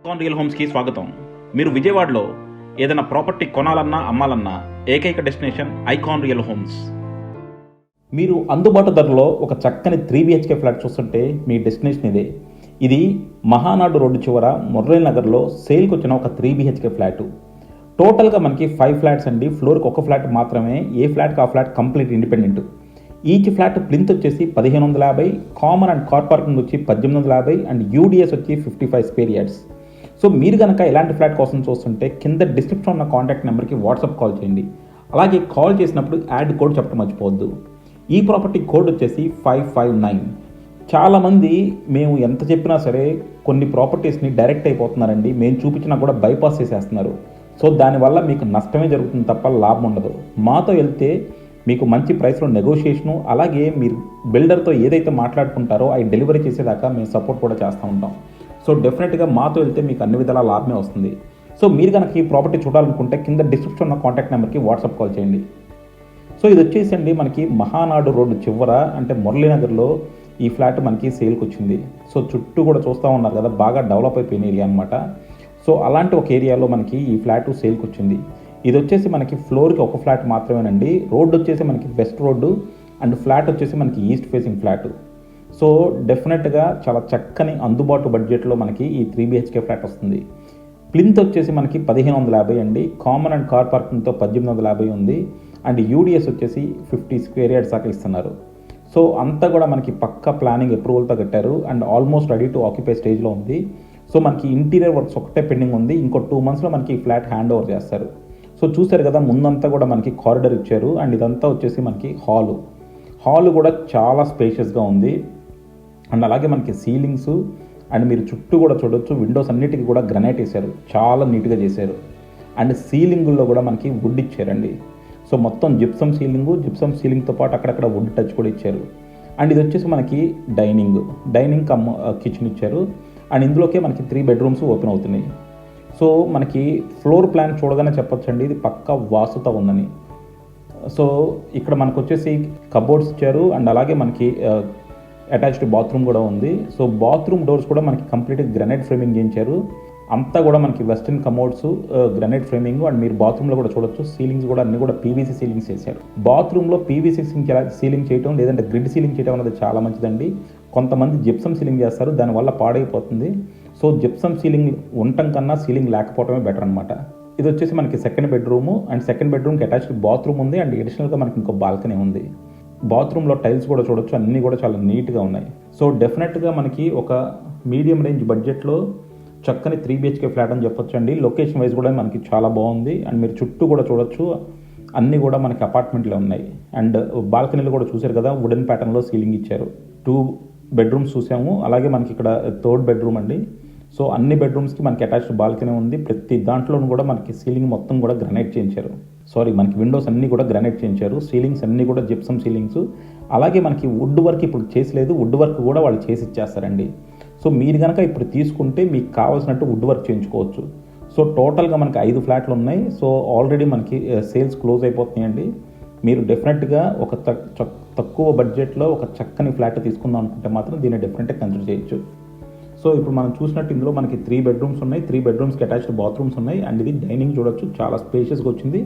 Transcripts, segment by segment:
Icon real హోమ్స్కి స్వాగతం. మీరు విజయవాడలో ఏదైనా ప్రాపర్టీ కొనాలన్నా అమ్మాలన్నా ఏకైక డెస్టినేషన్ ఐకాన్ రియల్ హోమ్స్. మీరు అందుబాటు ధరలో ఒక చక్కని 3BHK ఫ్లాట్ చూస్తుంటే మీ డెస్టినేషన్ ఇదే. ఇది మహానాడు రోడ్డు చివర మురళీ నగర్లో సేల్కి వచ్చిన ఒక 3BHK ఫ్లాటు. టోటల్గా మనకి 5 ఫ్లాట్స్ అండి. ఫ్లోర్కి ఒక ఫ్లాట్ మాత్రమే, ఏ ఫ్లాట్కి ఆ flat complete independent. Each flat plinth వచ్చేసి 1550, కామన్ అండ్ కార్ పార్కింగ్ వచ్చి 1850 అండ్ యూడిఎస్ వచ్చి 55 స్క్వేర్ యార్డ్స్. సో మీరు కనుక ఇలాంటి ఫ్లాట్ కోసం చూస్తుంటే కింద డిస్క్రిప్షన్ ఉన్న కాంటాక్ట్ నెంబర్కి వాట్సాప్ కాల్ చేయండి. అలాగే కాల్ చేసినప్పుడు యాడ్ కోడ్ చెప్పడం మర్చిపోవద్దు. ఈ ప్రాపర్టీ కోడ్ వచ్చేసి 559. చాలామంది మేము ఎంత చెప్పినా సరే కొన్ని ప్రాపర్టీస్ని డైరెక్ట్ అయిపోతున్నారండి. మేము చూపించినా కూడా బైపాస్ చేసేస్తున్నారు. సో దానివల్ల మీకు నష్టమే జరుగుతుంది తప్ప లాభం ఉండదు. మాతో వెళ్తే మీకు మంచి ప్రైస్లో నెగోషియేషను, అలాగే మీరు బిల్డర్తో ఏదైతే మాట్లాడుకుంటారో అవి డెలివరీ చేసేదాకా మేము సపోర్ట్ కూడా చేస్తూ ఉంటాం. సో డెఫినెట్గా మాతో వెళ్తే మీకు అన్ని విధాల లాభమే వస్తుంది. సో మీరు కనుక ఈ ప్రాపర్టీ చూడాలనుకుంటే కింద డిస్క్రిప్షన్ ఉన్న కాంటాక్ట్ నెంబర్కి వాట్సాప్ కాల్ చేయండి. సో ఇది వచ్చేసండి మనకి మహానాడు రోడ్డు చివర, అంటే మురళీనగర్లో ఈ ఫ్లాట్ మనకి సేల్కి వచ్చింది. సో చుట్టూ కూడా చూస్తూ ఉన్నారు కదా, బాగా డెవలప్ అయిపోయిన ఏరియా అనమాట. సో అలాంటి ఒక ఏరియాలో మనకి ఈ ఫ్లాట్ సేల్కి వచ్చింది. ఇది వచ్చేసి మనకి ఫ్లోర్కి ఒక ఫ్లాట్ మాత్రమేనండి. రోడ్డు వచ్చేసి మనకి వెస్ట్ రోడ్డు అండ్ ఫ్లాట్ వచ్చేసి మనకి ఈస్ట్ ఫేసింగ్ ఫ్లాట్. సో డెఫినెట్గా చాలా చక్కని అందుబాటు బడ్జెట్లో మనకి ఈ 3BHK ఫ్లాట్ వస్తుంది. ప్లింత్ వచ్చేసి మనకి 1550 అండి. కామన్ అండ్ కార్ పార్కింగ్తో 1850 ఉంది. అండ్ యూడిఎస్ వచ్చేసి 50 స్క్వేర్ యార్డ్స్ దాకా ఇస్తున్నారు. సో అంతా కూడా మనకి పక్కా ప్లానింగ్ అప్రూవల్తో కట్టారు and almost ready to occupy స్టేజ్లో ఉంది. సో మనకి ఇంటీరియర్ వర్క్స్ ఒకటే పెండింగ్ ఉంది. ఇంకో 2 monthsలో మనకి ఈ ఫ్లాట్ హ్యాండ్ ఓవర్ చేస్తారు. సో చూసారు కదా, ముందంతా కూడా మనకి కారిడర్ ఇచ్చారు అండ్ ఇదంతా వచ్చేసి మనకి హాలు కూడా చాలా స్పేషియస్గా ఉంది. అండ్ అలాగే మనకి సీలింగ్స్ అండ్ మీరు చుట్టూ కూడా చూడొచ్చు, విండోస్ అన్నిటికీ కూడా గ్రనైట్ వేశారు, చాలా నీట్గా చేశారు. అండ్ సీలింగుల్లో కూడా మనకి వుడ్ ఇచ్చారండి. సో మొత్తం జిప్సమ్ సీలింగ్తో పాటు అక్కడక్కడ వుడ్ టచ్ కూడా ఇచ్చారు. అండ్ ఇది వచ్చేసి మనకి డైనింగ్ కమ్ కిచెన్ ఇచ్చారు. అండ్ ఇందులోకే మనకి 3 bedrooms ఓపెన్ అవుతున్నాయి. సో మనకి ఫ్లోర్ ప్లాన్ చూడగానే చెప్పొచ్చండి ఇది పక్కా వాస్తుతో ఉందని. సో ఇక్కడ మనకు వచ్చేసి కబోర్డ్స్ ఇచ్చారు అండ్ అలాగే మనకి అటాచ్డ్ బాత్రూమ్ కూడా ఉంది. సో బాత్రూమ్ డోర్స్ కూడా మనకి కంప్లీట్గా గ్రనైట్ ఫ్రేమింగ్ చేయించారు. అంతా కూడా మనకి western commodes, granite framing. And మీరు బాత్రూంలో కూడా చూడొచ్చు, సీలింగ్స్ కూడా అన్ని కూడా PVC సీలింగ్స్ చేశారు. బాత్రూంలో PVC సీలింగ్ చేయడం లేదంటే గ్రిడ్ సీలింగ్ చేయడం అనేది చాలా మంచిదండి. కొంతమంది జిప్సమ్ సీలింగ్ చేస్తారు, దానివల్ల పాడైపోతుంది. సో జిప్సమ్ సీలింగ్ ఉండటం కన్నా సీలింగ్ లేకపోవడమే బెటర్ అనమాట. ఇది వచ్చేసి మనకి సెకండ్ బెడ్రూమ్ అండ్ సెకండ్ బెడ్రూమ్కి అటాచ్డ్ బాత్రూమ్ ఉంది అండ్ అడిషనల్గా మనకి ఇంకో బాల్కనీ ఉంది. బాత్రూంలో టైల్స్ కూడా చూడొచ్చు, అన్నీ కూడా చాలా నీట్గా ఉన్నాయి. సో డెఫినెట్గా మనకి ఒక మీడియం రేంజ్ బడ్జెట్లో చక్కని 3BHK ఫ్లాట్ అని చెప్పొచ్చు అండి. లొకేషన్ వైజ్ కూడా మనకి చాలా బాగుంది. అండ్ మీరు చుట్టూ కూడా చూడొచ్చు, అన్నీ కూడా మనకి అపార్ట్మెంట్లో ఉన్నాయి. అండ్ బాల్కనీలు కూడా చూశారు కదా, వుడెన్ ప్యాటర్న్లో సీలింగ్ ఇచ్చారు. 2 bedrooms చూసాము. అలాగే మనకి ఇక్కడ 3rd bedroom అండి. సో అన్ని బెడ్రూమ్స్కి మనకి అటాచ్డ్ బాల్కనీ ఉంది. ప్రతి దాంట్లోనూ కూడా మనకి సీలింగ్ మొత్తం కూడా గ్రనైట్ చేయించారు. మనకి విండోస్ అన్నీ కూడా గ్రనైట్ చేయించారు. సీలింగ్స్ అన్నీ కూడా జిప్సమ్ సీలింగ్స్. అలాగే మనకి వుడ్ వర్క్ ఇప్పుడు చేసలేదు, వుడ్ వర్క్ కూడా వాళ్ళు చేసి ఇచ్చేస్తారండి. సో మీరు కనుక ఇప్పుడు తీసుకుంటే మీకు కావాల్సినట్టు వుడ్ వర్క్ చేయించుకోవచ్చు. సో టోటల్గా మనకి 5 ఫ్లాట్లు ఉన్నాయి. సో ఆల్రెడీ మనకి సేల్స్ క్లోజ్ అయిపోతున్నాయండి. మీరు డెఫినెట్గా ఒక తక్కువ బడ్జెట్లో ఒక చక్కని ఫ్లాట్ తీసుకుందాం అనుకుంటే మాత్రం దీన్ని డెఫినెట్గా కన్సిడర్ చేయొచ్చు. సో ఇప్పుడు మనం చూసినట్టు ఇందులో మనకి 3 bedrooms ఉన్నాయి. 3 bedroomsకి అటాచ్డ్ బాత్రూమ్స్ ఉన్నాయి. అండ్ ఇది డైనింగ్ చూడొచ్చు, చాలా స్పేషియస్గా వచ్చింది.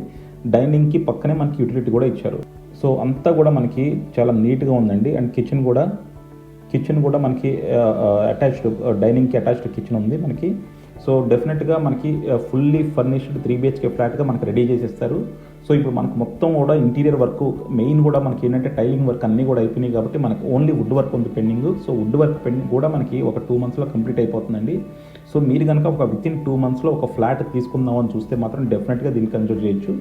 డైనింగ్కి పక్కనే మనకి యూటిలిటీ కూడా ఇచ్చారు. సో అంతా కూడా మనకి చాలా నీట్గా ఉందండి. అండ్ కిచెన్ కూడా మనకి అటాచ్డ్, డైనింగ్కి అటాచ్డ్ కిచెన్ ఉంది మనకి. సో డెఫినెట్గా మనకి ఫుల్లీ ఫర్నిష్డ్ 3BHK ఫ్లాట్గా మనకి రెడీ చేసేస్తారు. సో ఇప్పుడు మనకు మొత్తం కూడా ఇంటీరియర్ వర్క్, మెయిన్ కూడా మనకి ఏంటంటే టైలింగ్ వర్క్ అన్నీ కూడా అయిపోయినాయి కాబట్టి మనకి ఓన్లీ వుడ్ వర్క్ ఉంది pending. So wood work pending కూడా మనకి ఒక 2 monthsలో కంప్లీట్ అయిపోతుందండి. సో మీరు కనుక ఒక వితిన్ 2 monthsలో ఒక ఫ్లాట్ తీసుకుందామని చూస్తే మాత్రం డెఫినెట్గా దీన్ని కన్సిడర్ చేయొచ్చు.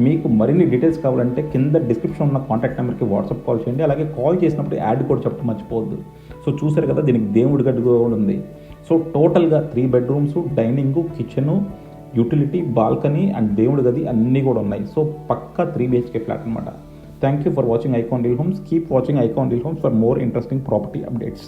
మీకు మరిన్ని డీటెయిల్స్ కావాలంటే కింద డిస్క్రిప్షన్ ఉన్న కాంటాక్ట్ నెంబర్కి వాట్సాప్ కాల్ చేయండి. అలాగే కాల్ చేసినప్పుడు యాడ్ కోడ్ చెప్పడం మర్చిపోవద్దు. సో చూసారు కదా, దీనికి దేవుడి గడ్డు కూడా ఉంది. సో టోటల్గా 3 bedrooms, dining, kitchen, utility, balcony and దేవుడి గది అన్నీ కూడా ఉన్నాయి. సో పక్కా 3BHK ఫ్లాట్ అనమాట. Thank you for watching icon real homes. Keep watching icon real homes for more interesting property updates.